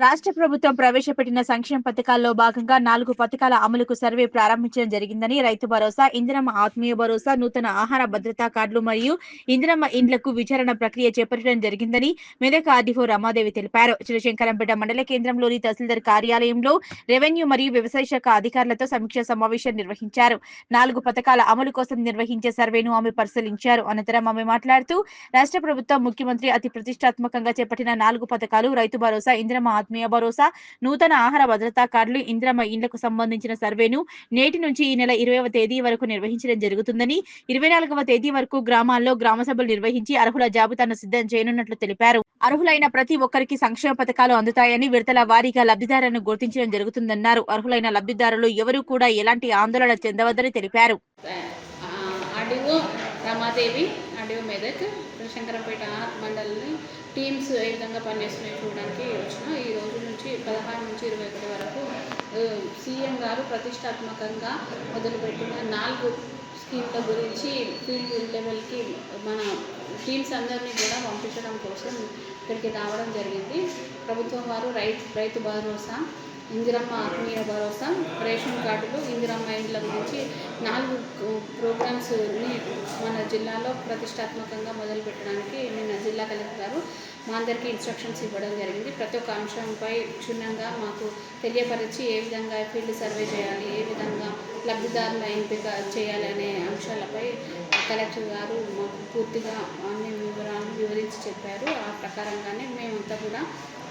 రాష్ట్ర ప్రభుత్వం ప్రవేశపెట్టిన సంక్షేమ పథకాల్లో భాగంగా 4 పథకాల అమలుకు సర్వే ప్రారంభించడం జరిగిందని రైతు భరోసా, ఇందిరమ్మ ఆత్మీయ భరోసా, నూతన ఆహార భద్రతా కార్డులు మరియు ఇందిరమ్మ ఇండ్లకు విచారణ ప్రక్రియ చేపట్టడం జరిగిందని మెదక్ ఆర్డీఓ రమాదేవి తెలిపారు. శివశంకరంపేట మండల కేంద్రంలోని తహసీల్దార్ కార్యాలయంలో రెవెన్యూ మరియు వ్యవసాయ శాఖ అధికారులతో సమీక్ష సమావేశం నిర్వహించారు. 4 పథకాల అమలు కోసం నిర్వహించే సర్వేను ఆమె పరిశీలించారు. అనంతరం ఆమె మాట్లాడుతూ రాష్ట్ర ప్రభుత్వం ముఖ్యమంత్రి అతి ప్రతిష్టాత్మకంగా చేపట్టిన 4 పథకాలు రైతు భరోసా, ఇందిరమ్మ ఆత్మీయ భరోసా, నూతన ఆహార భద్రతా కార్డులు, ఇందిరమ్మ ఇండ్లకు సంబంధించిన సర్వేను నేటి నుంచి ఈ నెల 20వ తేదీ వరకు నిర్వహించడం జరుగుతుందని, 24వ తేదీ వరకు గ్రామాల్లో గ్రామ సభలు నిర్వహించి అర్హుల జాబితాను సిద్ధం చేయనున్నట్లు తెలిపారు. అర్హులైన ప్రతి ఒక్కరికి సంక్షేమ పథకాలు అందుతాయని, విడతల వారీగా లబ్ధిదారులను గుర్తించడం జరుగుతుందన్నారు. అర్హులైన లబ్ధిదారులు ఎవరూ కూడా ఎలాంటి ఆందోళన చెందవద్దని తెలిపారు. ఆర్డీఓ రమాదేవి, ఆర్డీఓ మెదక్, శంకరంపేట మండలిని టీమ్స్ ఏ విధంగా పనిచేస్తున్నాయి చూడడానికి వచ్చిన. ఈ రోజు నుంచి 16 నుంచి 21 వరకు సీఎం గారు ప్రతిష్టాత్మకంగా మొదలుపెట్టిన 4 స్కీమ్ల గురించి ఫీల్డ్ లెవెల్కి మన టీమ్స్ అందరినీ కూడా పంపించడం కోసం ఇక్కడికి రావడం జరిగింది. ప్రభుత్వం వారు రైతు భరోసా, ఇందిరమ్మ ఆత్మీయ భరోసా, రేషన్ కార్డులు, ఇందిరమ్మ ఇండ్ల గురించి 4 ప్రోగ్రామ్స్ని మన జిల్లాలో ప్రతిష్టాత్మకంగా మొదలుపెట్టడానికి నిన్న జిల్లా కలెక్టర్ గారు మా అందరికీ ఇన్స్ట్రక్షన్స్ ఇవ్వడం జరిగింది. ప్రతి ఒక్క అంశంపై క్షుణ్ణంగా మాకు తెలియపరిచి ఏ విధంగా ఫీల్డ్ సర్వే చేయాలి, ఏ విధంగా లబ్ధిదారుల ఎంపిక చేయాలి అనే అంశాలపై కలెక్టర్ గారు మాకు పూర్తిగా అన్ని వివరాలను వివరించి చెప్పారు. ఆ ప్రకారంగానే మేమంతా కూడా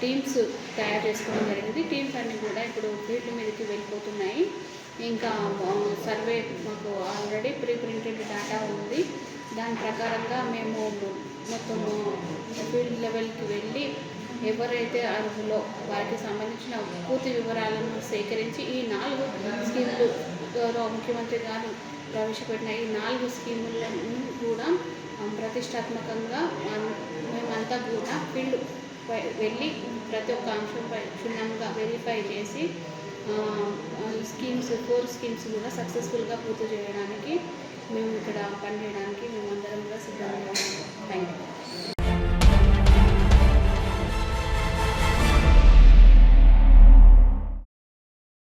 టీమ్స్ తయారు చేసుకోవడం జరిగింది. టీమ్స్ అన్నీ కూడా ఇప్పుడు ఫీల్డ్ మీదకి వెళ్ళిపోతున్నాయి. ఇంకా సర్వే మాకు ఆల్రెడీ ప్రింటెడ్ డేటా ఉంది. దాని ప్రకారంగా మేము మొత్తము ఫీల్డ్ లెవెల్కి వెళ్ళి ఎవరైతే అర్హులో వారికి సంబంధించిన పూర్తి వివరాలను సేకరించి ఈ 4 స్కీములు గౌరవ ముఖ్యమంత్రి గారు ప్రవేశపెట్టిన ఈ 4 స్కీములను కూడా ప్రతిష్టాత్మకంగా మేమంతా కూడా ఫీల్డ్ వెళ్ళి ప్రతి ఒక్క అంశంపై క్షుణ్ణంగా వెరిఫై చేసి స్కీమ్స్ 4 స్కీమ్స్ కూడా సక్సెస్ఫుల్గా పూర్తి చేయడానికి మేము ఇక్కడ పనిచేయడానికి మేమందరం కూడా సిద్ధంగా ఉన్నాం. Thank you.